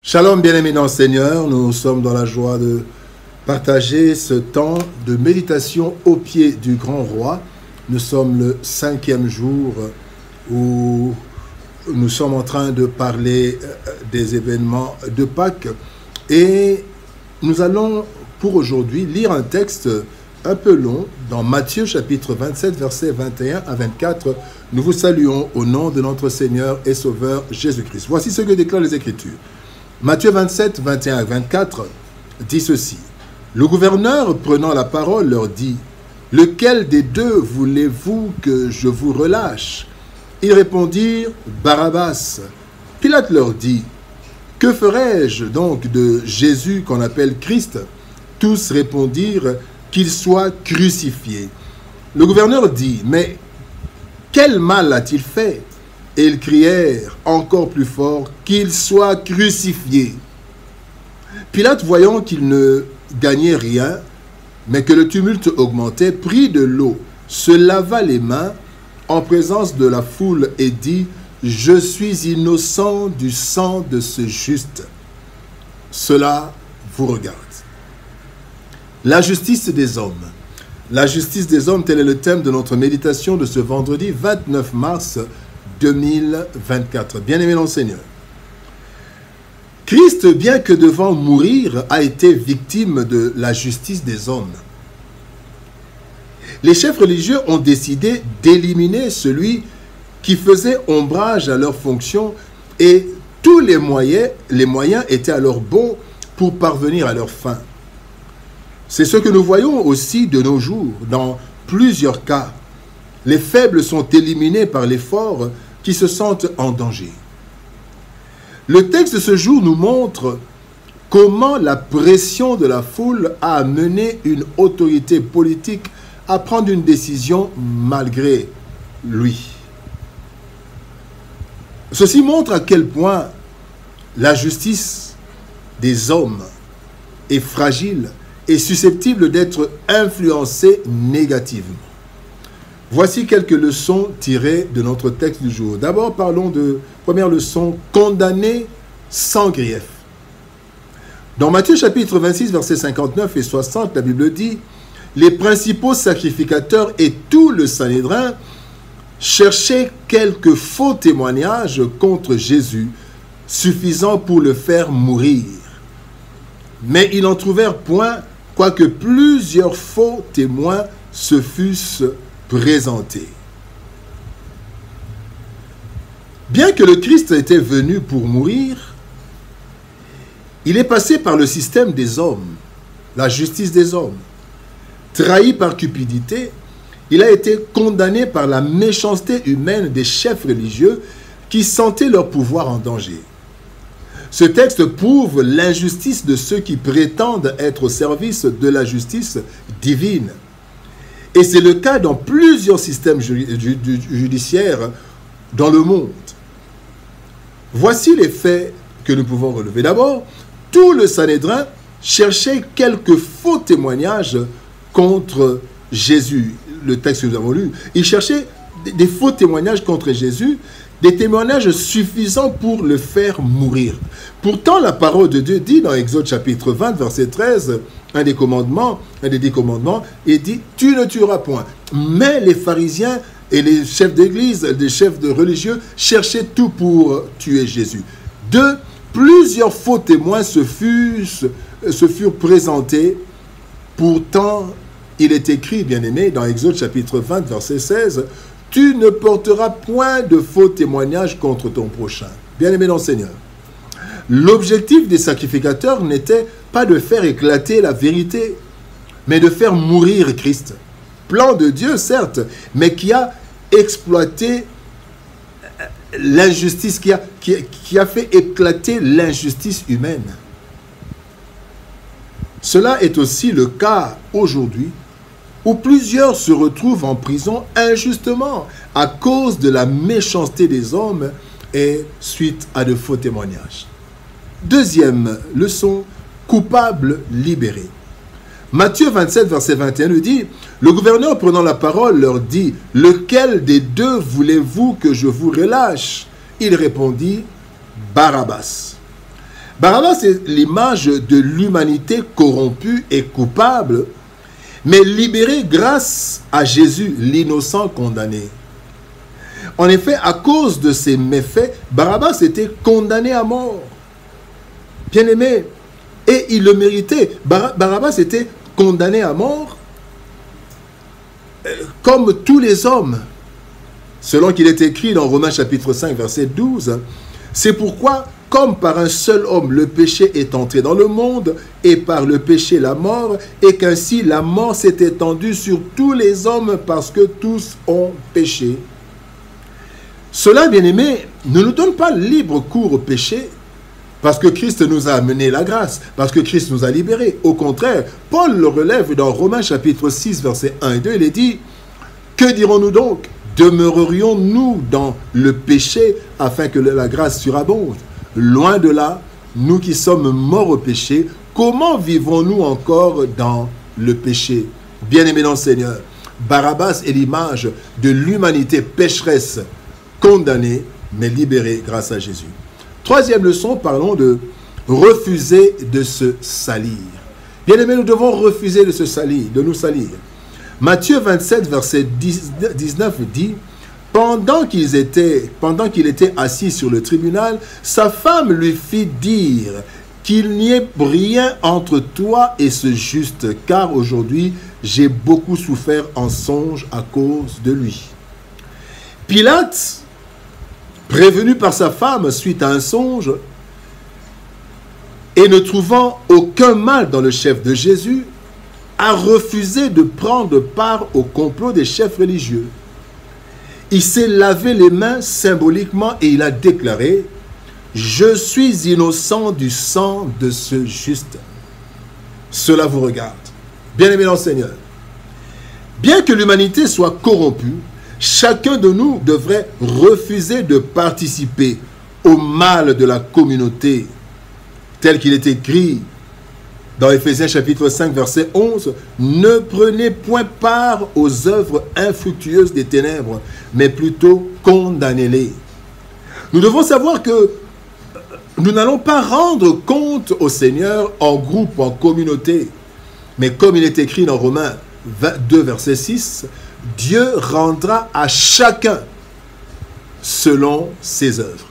Shalom bien-aimés dans le Seigneur, nous sommes dans la joie de partager ce temps de méditation au pied du grand roi. Nous sommes le 5e jour où nous sommes en train de parler des événements de Pâques et nous allons pour aujourd'hui lire un texte un peu long dans Matthieu chapitre 27 versets 21 à 24. Nous vous saluons au nom de notre Seigneur et Sauveur Jésus-Christ. Voici ce que déclarent les Écritures. Matthieu 27, 21 à 24 dit ceci. Le gouverneur, prenant la parole, leur dit « Lequel des deux voulez-vous que je vous relâche ?» Ils répondirent « Barabbas ». Pilate leur dit « Que ferai-je donc de Jésus qu'on appelle Christ ?» Tous répondirent « Qu'il soit crucifié ». Le gouverneur dit « Mais quel mal a-t-il fait ?» Et ils crièrent encore plus fort qu'il soit crucifié. Pilate, voyant qu'il ne gagnait rien, mais que le tumulte augmentait, prit de l'eau, se lava les mains en présence de la foule et dit « Je suis innocent du sang de ce juste. Cela vous regarde. » La justice des hommes. La justice des hommes, tel est le thème de notre méditation de ce vendredi 29 mars 2024. Bien-aimé dans le Seigneur. Christ, bien que devant mourir, a été victime de la justice des hommes. Les chefs religieux ont décidé d'éliminer celui qui faisait ombrage à leurs fonctions et tous les moyens étaient alors bons pour parvenir à leur fin. C'est ce que nous voyons aussi de nos jours dans plusieurs cas. Les faibles sont éliminés par les forts qui se sentent en danger. Le texte de ce jour nous montre comment la pression de la foule a amené une autorité politique à prendre une décision malgré lui. Ceci montre à quel point la justice des hommes est fragile et susceptible d'être influencée négativement. Voici quelques leçons tirées de notre texte du jour. D'abord, parlons de première leçon, condamner sans grief. Dans Matthieu chapitre 26, versets 59 et 60, la Bible dit « Les principaux sacrificateurs et tout le Sanhédrin cherchaient quelques faux témoignages contre Jésus, suffisants pour le faire mourir. Mais ils n'en trouvèrent point, quoique plusieurs faux témoins se fussent présenté. Bien que le Christ était venu pour mourir, il est passé par le système des hommes, la justice des hommes. Trahi par cupidité, il a été condamné par la méchanceté humaine des chefs religieux qui sentaient leur pouvoir en danger. Ce texte prouve l'injustice de ceux qui prétendent être au service de la justice divine. Et c'est le cas dans plusieurs systèmes judiciaires dans le monde. Voici les faits que nous pouvons relever. D'abord, tout le Sanhédrin cherchait quelques faux témoignages contre Jésus. Le texte que nous avons lu, il cherchait des faux témoignages contre Jésus, des témoignages suffisants pour le faire mourir. Pourtant, la parole de Dieu dit dans Exode chapitre 20, verset 13, un des 10 commandements, il dit « Tu ne tueras point ». Mais les pharisiens et les chefs d'église, les chefs de religieux, cherchaient tout pour tuer Jésus. Plusieurs faux témoins se furent présentés. Pourtant, il est écrit, bien-aimé, dans Exode chapitre 20, verset 16, « Tu ne porteras point de faux témoignages contre ton prochain ». Bien-aimé dans le Seigneur. L'objectif des sacrificateurs n'était pas de faire éclater la vérité, mais de faire mourir Christ. Plan de Dieu, certes, mais qui a exploité l'injustice, qui a fait éclater l'injustice humaine. Cela est aussi le cas aujourd'hui, où plusieurs se retrouvent en prison injustement à cause de la méchanceté des hommes et suite à de faux témoignages. Deuxième leçon, coupable libéré. Matthieu 27, verset 21 nous dit « Le gouverneur prenant la parole leur dit « Lequel des deux voulez-vous que je vous relâche ?» Il répondit « Barabbas ». Barabbas est l'image de l'humanité corrompue et coupable, mais libérée grâce à Jésus, l'innocent condamné. En effet, à cause de ses méfaits, Barabbas était condamné à mort. Bien-aimé, et il le méritait. Barabbas était condamné à mort comme tous les hommes, selon qu'il est écrit dans Romains chapitre 5, verset 12. C'est pourquoi, comme par un seul homme, le péché est entré dans le monde, et par le péché la mort, et qu'ainsi la mort s'est étendue sur tous les hommes parce que tous ont péché. Cela, bien-aimé, ne nous donne pas libre cours au péché, parce que Christ nous a amené la grâce, parce que Christ nous a libérés. Au contraire, Paul le relève dans Romains chapitre 6, versets 1 et 2, il est dit « Que dirons-nous donc? Demeurerions-nous dans le péché afin que la grâce surabonde? Loin de là, nous qui sommes morts au péché, comment vivons-nous encore dans le péché ?» Bien-aimés dans le Seigneur, Barabbas est l'image de l'humanité pécheresse, condamnée, mais libérée grâce à Jésus. Troisième leçon, parlons de refuser de se salir. Bien-aimés, nous devons refuser de se salir, de nous salir. Matthieu 27, verset 19 dit « Pendant qu'il était assis sur le tribunal, sa femme lui fit dire qu'il n'y ait rien entre toi et ce juste, car aujourd'hui j'ai beaucoup souffert en songe à cause de lui. » Pilate, prévenu par sa femme suite à un songe, et ne trouvant aucun mal dans le chef de Jésus, a refusé de prendre part au complot des chefs religieux. Il s'est lavé les mains symboliquement et il a déclaré « Je suis innocent du sang de ce juste. » Cela vous regarde. Bien-aimés dans le Seigneur, bien que l'humanité soit corrompue, chacun de nous devrait refuser de participer au mal de la communauté, tel qu'il est écrit dans Éphésiens chapitre 5, verset 11, « Ne prenez point part aux œuvres infructueuses des ténèbres, mais plutôt condamnez-les. » Nous devons savoir que nous n'allons pas rendre compte au Seigneur en groupe, en communauté, mais comme il est écrit dans Romains 2, verset 6, Dieu rendra à chacun selon ses œuvres.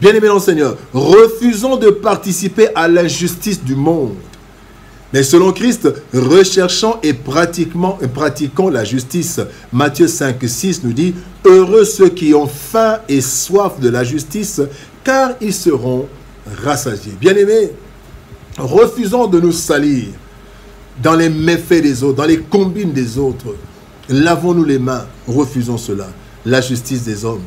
Bien-aimés dans le Seigneur, refusons de participer à l'injustice du monde. Mais selon Christ, recherchons et pratiquons la justice. Matthieu 5, 6 nous dit « Heureux ceux qui ont faim et soif de la justice, car ils seront rassasiés. » Bien-aimés, refusons de nous salir dans les méfaits des autres, dans les combines des autres. Lavons-nous les mains, refusons cela. La justice des hommes.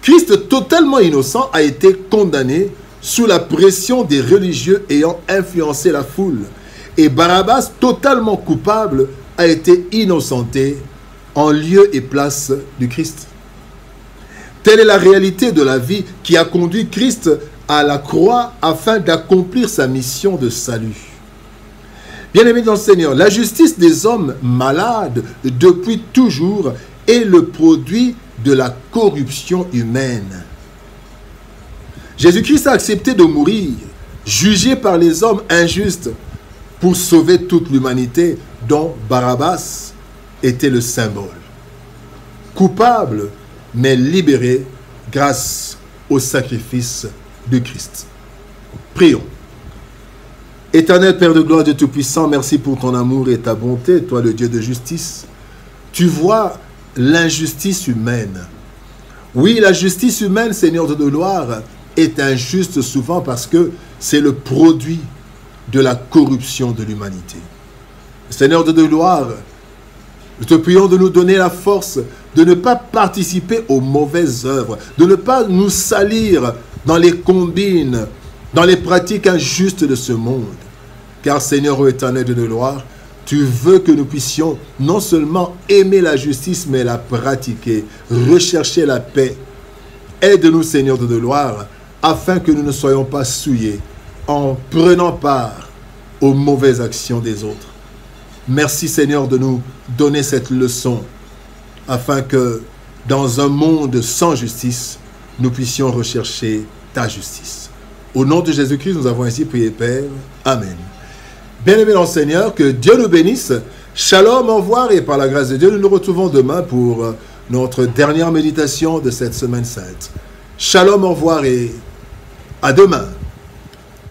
Christ, totalement innocent, a été condamné sous la pression des religieux ayant influencé la foule. Et Barabbas, totalement coupable, a été innocenté en lieu et place du Christ. Telle est la réalité de la vie qui a conduit Christ à la croix afin d'accomplir sa mission de salut. Bien-aimés dans le Seigneur, la justice des hommes malades depuis toujours est le produit de la corruption humaine. Jésus-Christ a accepté de mourir, jugé par les hommes injustes, pour sauver toute l'humanité dont Barabbas était le symbole. Coupable, mais libéré grâce au sacrifice de Christ. Prions. Éternel Père de gloire, Dieu Tout-Puissant, merci pour ton amour et ta bonté, toi le Dieu de justice. Tu vois l'injustice humaine. Oui, la justice humaine, Seigneur de gloire, est injuste souvent parce que c'est le produit de la corruption de l'humanité. Seigneur de gloire, nous te prions de nous donner la force de ne pas participer aux mauvaises œuvres, de ne pas nous salir dans les combines, dans les pratiques injustes de ce monde. Car Seigneur éternel de gloire, tu veux que nous puissions non seulement aimer la justice, mais la pratiquer, rechercher la paix. Aide-nous, Seigneur de gloire, afin que nous ne soyons pas souillés en prenant part aux mauvaises actions des autres. Merci, Seigneur, de nous donner cette leçon, afin que dans un monde sans justice, nous puissions rechercher ta justice. Au nom de Jésus-Christ, nous avons ainsi prié, Père. Amen. Bien-aimés dans le Seigneur, que Dieu nous bénisse. Shalom, au revoir, et par la grâce de Dieu, nous nous retrouvons demain pour notre dernière méditation de cette semaine sainte. Shalom, au revoir et à demain.